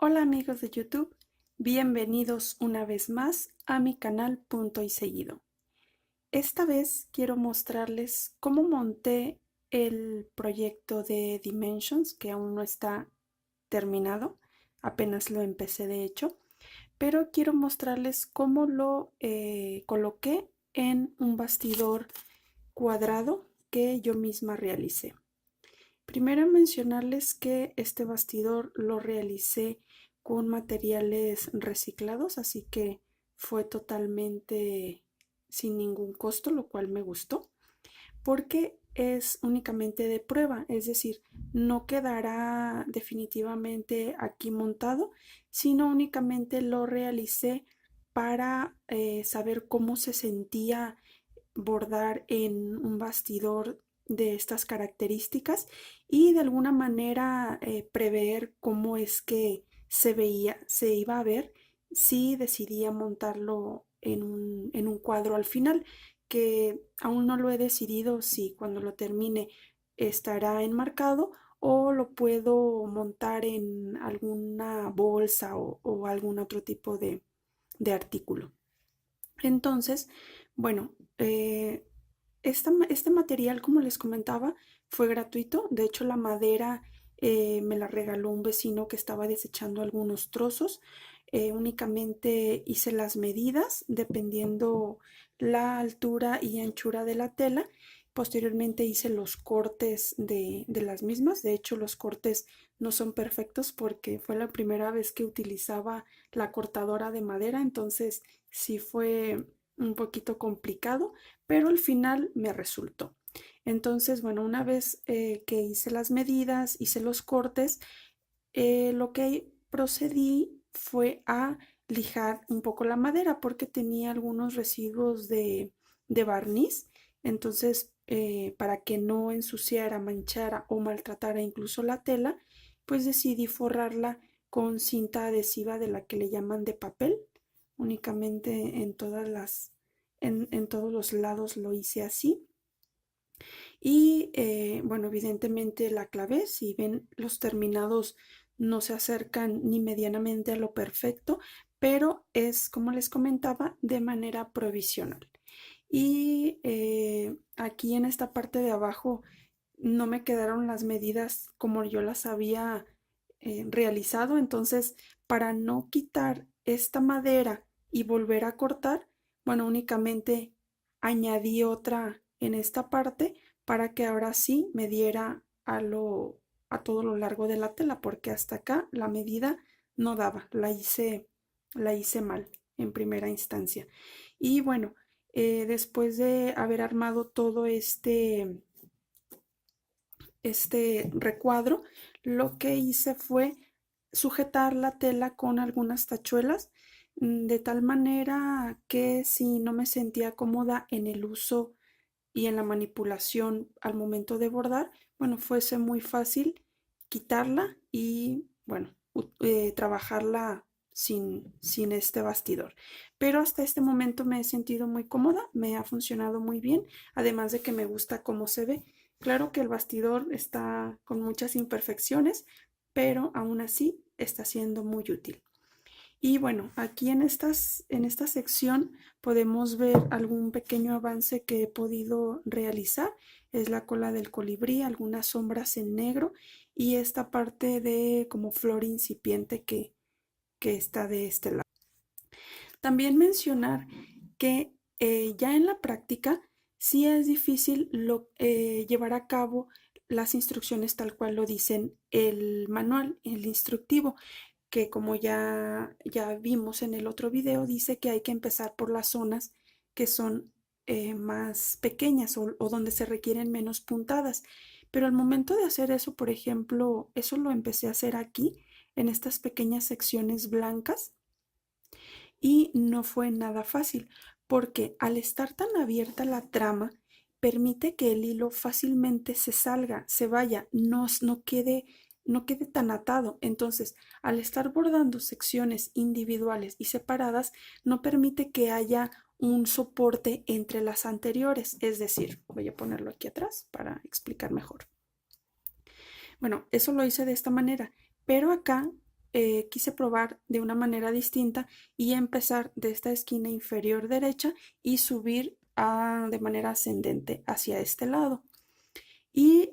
Hola amigos de YouTube, bienvenidos una vez más a mi canal Punto y Seguido. Esta vez quiero mostrarles cómo monté el proyecto de Dimensions, que aún no está terminado, apenas lo empecé de hecho, pero quiero mostrarles cómo lo coloqué en un bastidor cuadrado que yo misma realicé. Primero mencionarles que este bastidor lo realicé con materiales reciclados, así que fue totalmente sin ningún costo, lo cual me gustó, porque es únicamente de prueba, es decir, no quedará definitivamente aquí montado, sino únicamente lo realicé para saber cómo se sentía bordar en un bastidor de estas características y de alguna manera prever cómo es que se iba a ver si decidía montarlo en un cuadro al final, que aún no lo he decidido si cuando lo termine estará enmarcado o lo puedo montar en alguna bolsa o algún otro tipo de artículo. Entonces, bueno, este material, como les comentaba, fue gratuito. De hecho, la madera me la regaló un vecino que estaba desechando algunos trozos. Únicamente hice las medidas dependiendo la altura y anchura de la tela. Posteriormente hice los cortes de las mismas. De hecho, los cortes no son perfectos porque fue la primera vez que utilizaba la cortadora de madera. Entonces, sí fue un poquito complicado, pero al final me resultó. Entonces, bueno, una vez que hice las medidas, hice los cortes, lo que procedí fue a lijar un poco la madera porque tenía algunos residuos de barniz. Entonces, para que no ensuciara, manchara o maltratara incluso la tela, pues decidí forrarla con cinta adhesiva de la que le llaman de papel. Únicamente en todos los lados lo hice así. Y bueno, evidentemente la clavé, si ven los terminados no se acercan ni medianamente a lo perfecto, pero es, como les comentaba, de manera provisional. Y aquí en esta parte de abajo no me quedaron las medidas como yo las había realizado, entonces para no quitar esta madera y volver a cortar, bueno, únicamente añadí otra en esta parte para que ahora sí me diera a todo lo largo de la tela, porque hasta acá la medida no daba, la hice mal en primera instancia. Y bueno, después de haber armado todo este recuadro, lo que hice fue sujetar la tela con algunas tachuelas, de tal manera que si no me sentía cómoda en el uso y en la manipulación al momento de bordar, bueno, fuese muy fácil quitarla y, bueno, trabajarla sin este bastidor. Pero hasta este momento me he sentido muy cómoda, me ha funcionado muy bien, además de que me gusta cómo se ve. Claro que el bastidor está con muchas imperfecciones, pero aún así está siendo muy útil. Y bueno, aquí en esta sección podemos ver algún pequeño avance que he podido realizar. Es la cola del colibrí, algunas sombras en negro y esta parte de como flor incipiente que está de este lado. También mencionar que ya en la práctica sí es difícil llevar a cabo las instrucciones tal cual lo dicen el manual, el instructivo, que como ya vimos en el otro video, dice que hay que empezar por las zonas que son más pequeñas o donde se requieren menos puntadas. Pero al momento de hacer eso, por ejemplo, eso lo empecé a hacer aquí, en estas pequeñas secciones blancas, y no fue nada fácil, porque al estar tan abierta la trama, permite que el hilo fácilmente se salga, se vaya, no quede tan atado. Entonces, al estar bordando secciones individuales y separadas, no permite que haya un soporte entre las anteriores. Es decir, voy a ponerlo aquí atrás para explicar mejor. Bueno, eso lo hice de esta manera, pero acá quise probar de una manera distinta y empezar de esta esquina inferior derecha y subir de manera ascendente hacia este lado. Y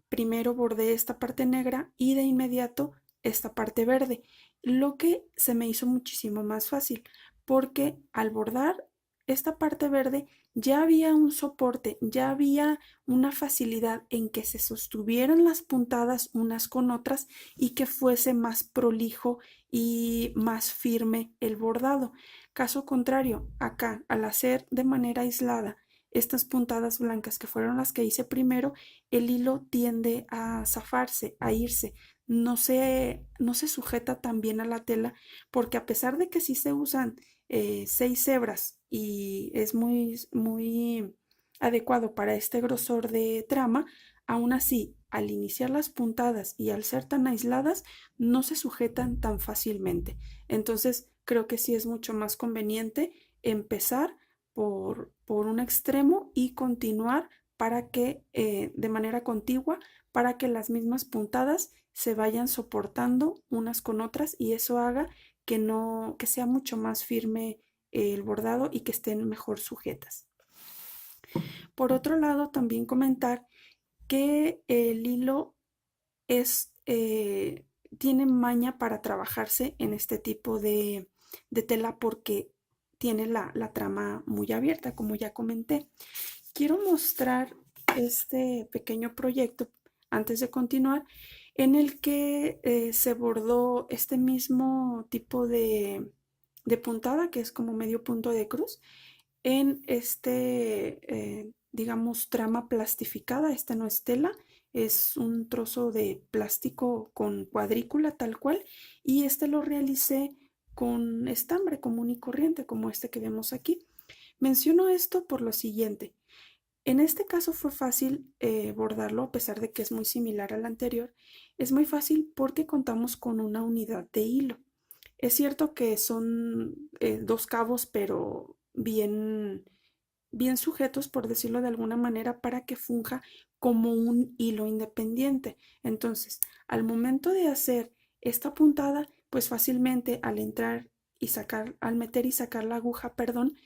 primero bordé esta parte negra y de inmediato esta parte verde, lo que se me hizo muchísimo más fácil porque al bordar esta parte verde ya había un soporte, ya había una facilidad en que se sostuvieran las puntadas unas con otras y que fuese más prolijo y más firme el bordado. Caso contrario, acá al hacer de manera aislada estas puntadas blancas que fueron las que hice primero, el hilo tiende a zafarse, a irse, no se sujeta tan bien a la tela porque a pesar de que sí se usan 6 hebras y es muy adecuado para este grosor de trama, aún así al iniciar las puntadas y al ser tan aisladas no se sujetan tan fácilmente. Entonces creo que sí es mucho más conveniente empezar por un extremo y continuar para que de manera contigua para que las mismas puntadas se vayan soportando unas con otras y eso haga que no que sea mucho más firme el bordado y que estén mejor sujetas. Por otro lado, también comentar que el hilo es tiene maña para trabajarse en este tipo de tela porque tiene la trama muy abierta, como ya comenté. Quiero mostrar este pequeño proyecto antes de continuar en el que se bordó este mismo tipo de puntada que es como medio punto de cruz en digamos, trama plastificada. Esta no es tela, es un trozo de plástico con cuadrícula tal cual y este lo realicé con estambre común y corriente como este que vemos aquí. Menciono esto por lo siguiente. En este caso fue fácil bordarlo a pesar de que es muy similar al anterior. Es muy fácil porque contamos con una unidad de hilo. Es cierto que son 2 cabos, pero bien sujetos, por decirlo de alguna manera, para que funja como un hilo independiente. Entonces, al momento de hacer esta puntada, pues fácilmente al entrar y sacar, al meter y sacar la aguja, perdón,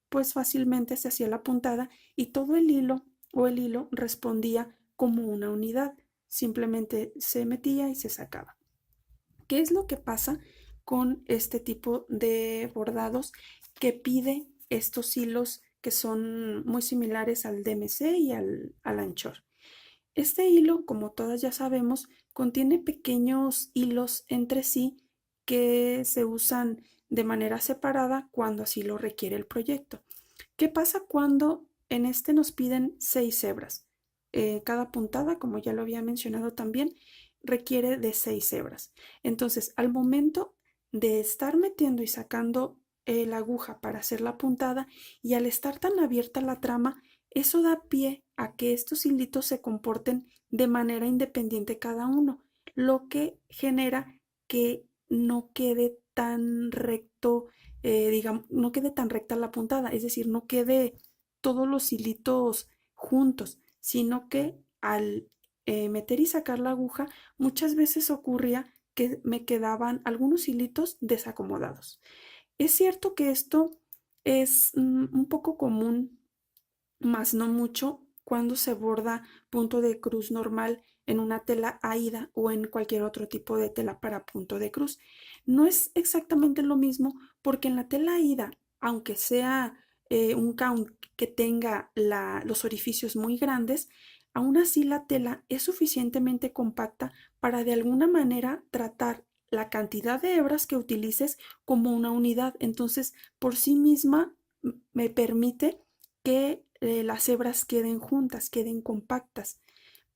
pues fácilmente se hacía la puntada y todo el hilo o el hilo respondía como una unidad. Simplemente se metía y se sacaba. ¿Qué es lo que pasa con este tipo de bordados que pide estos hilos que son muy similares al DMC y al anchor? Este hilo, como todas ya sabemos, contiene pequeños hilos entre sí que se usan de manera separada cuando así lo requiere el proyecto. ¿Qué pasa cuando en este nos piden 6 hebras? Cada puntada, como ya lo había mencionado también, requiere de 6 hebras. Entonces, al momento de estar metiendo y sacando la aguja para hacer la puntada y al estar tan abierta la trama, eso da pie a que estos hilitos se comporten de manera independiente cada uno, lo que genera que no quede tan recto, digamos, no quede tan recta la puntada, es decir, no quede todos los hilitos juntos, sino que al meter y sacar la aguja, muchas veces ocurría que me quedaban algunos hilitos desacomodados. Es cierto que esto es un poco común, más no mucho, cuando se borda punto de cruz normal en una tela aída o en cualquier otro tipo de tela para punto de cruz. No es exactamente lo mismo porque en la tela aída, aunque sea un gown que tenga los orificios muy grandes, aún así la tela es suficientemente compacta para de alguna manera tratar la cantidad de hebras que utilices como una unidad. Entonces, por sí misma me permite que las hebras queden juntas, queden compactas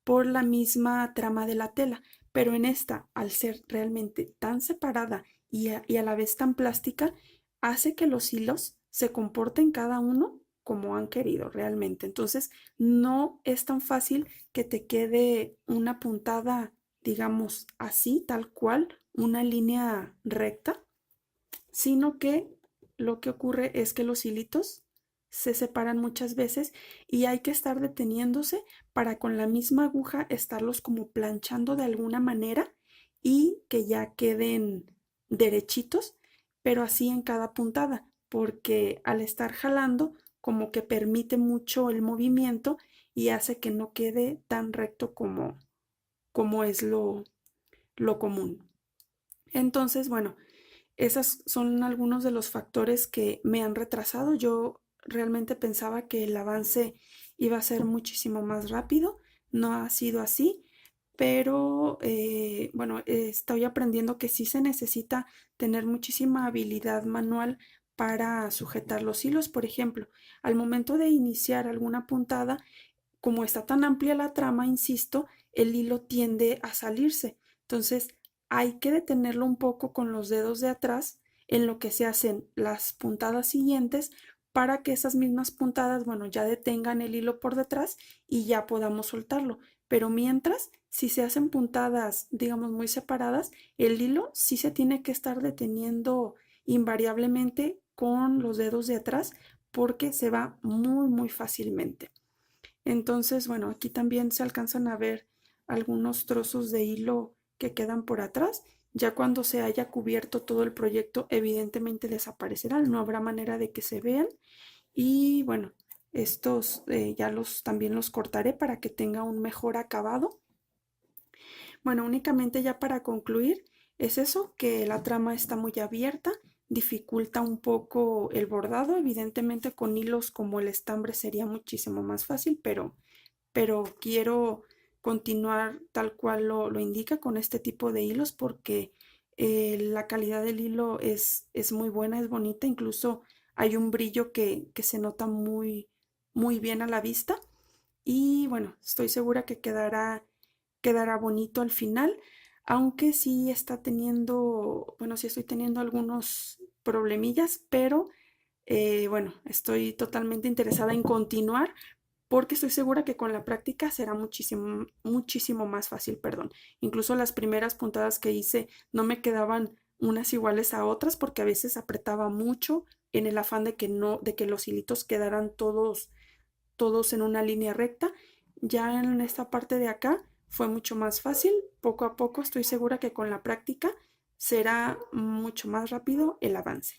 por la misma trama de la tela, pero en esta, al ser realmente tan separada y a la vez tan plástica, hace que los hilos se comporten cada uno como han querido realmente. Entonces, no es tan fácil que te quede una puntada, digamos así, tal cual, una línea recta, sino que lo que ocurre es que los hilitos se separan muchas veces y hay que estar deteniéndose para con la misma aguja estarlos como planchando de alguna manera y que ya queden derechitos, pero así en cada puntada, porque al estar jalando como que permite mucho el movimiento y hace que no quede tan recto como es lo común. Entonces, bueno, esos son algunos de los factores que me han retrasado. Yo realmente pensaba que el avance iba a ser muchísimo más rápido. No ha sido así, pero bueno, estoy aprendiendo que sí se necesita tener muchísima habilidad manual para sujetar los hilos. Por ejemplo, al momento de iniciar alguna puntada, como está tan amplia la trama, insisto, el hilo tiende a salirse. Entonces, hay que detenerlo un poco con los dedos de atrás en lo que se hacen las puntadas siguientes para que esas mismas puntadas, bueno, ya detengan el hilo por detrás y ya podamos soltarlo. Pero mientras, si se hacen puntadas, digamos, muy separadas, el hilo sí se tiene que estar deteniendo invariablemente con los dedos de atrás porque se va muy, muy fácilmente. Entonces, bueno, aquí también se alcanzan a ver algunos trozos de hilo que quedan por atrás. Ya cuando se haya cubierto todo el proyecto, evidentemente desaparecerán, no habrá manera de que se vean. Y bueno, estos ya también los cortaré para que tenga un mejor acabado. Bueno, únicamente ya para concluir, es eso, que la trama está muy abierta, dificulta un poco el bordado, evidentemente con hilos como el estambre sería muchísimo más fácil, pero quiero continuar tal cual lo indica con este tipo de hilos porque la calidad del hilo es muy buena, es bonita, incluso hay un brillo que se nota muy, muy bien a la vista y bueno, estoy segura que quedará bonito al final, aunque sí está teniendo, bueno, sí estoy teniendo algunos problemillas, pero bueno, estoy totalmente interesada en continuar porque estoy segura que con la práctica será muchísimo, muchísimo más fácil, perdón. Incluso las primeras puntadas que hice no me quedaban unas iguales a otras porque a veces apretaba mucho en el afán de que no, de que los hilitos quedaran todos en una línea recta. Ya en esta parte de acá fue mucho más fácil. Poco a poco estoy segura que con la práctica será mucho más rápido el avance.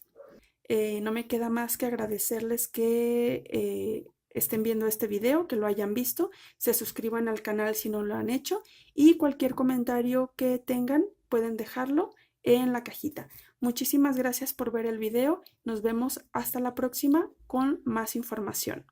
No me queda más que agradecerles que estén viendo este video, que lo hayan visto, se suscriban al canal si no lo han hecho y cualquier comentario que tengan pueden dejarlo en la cajita. Muchísimas gracias por ver el video. Nos vemos hasta la próxima con más información.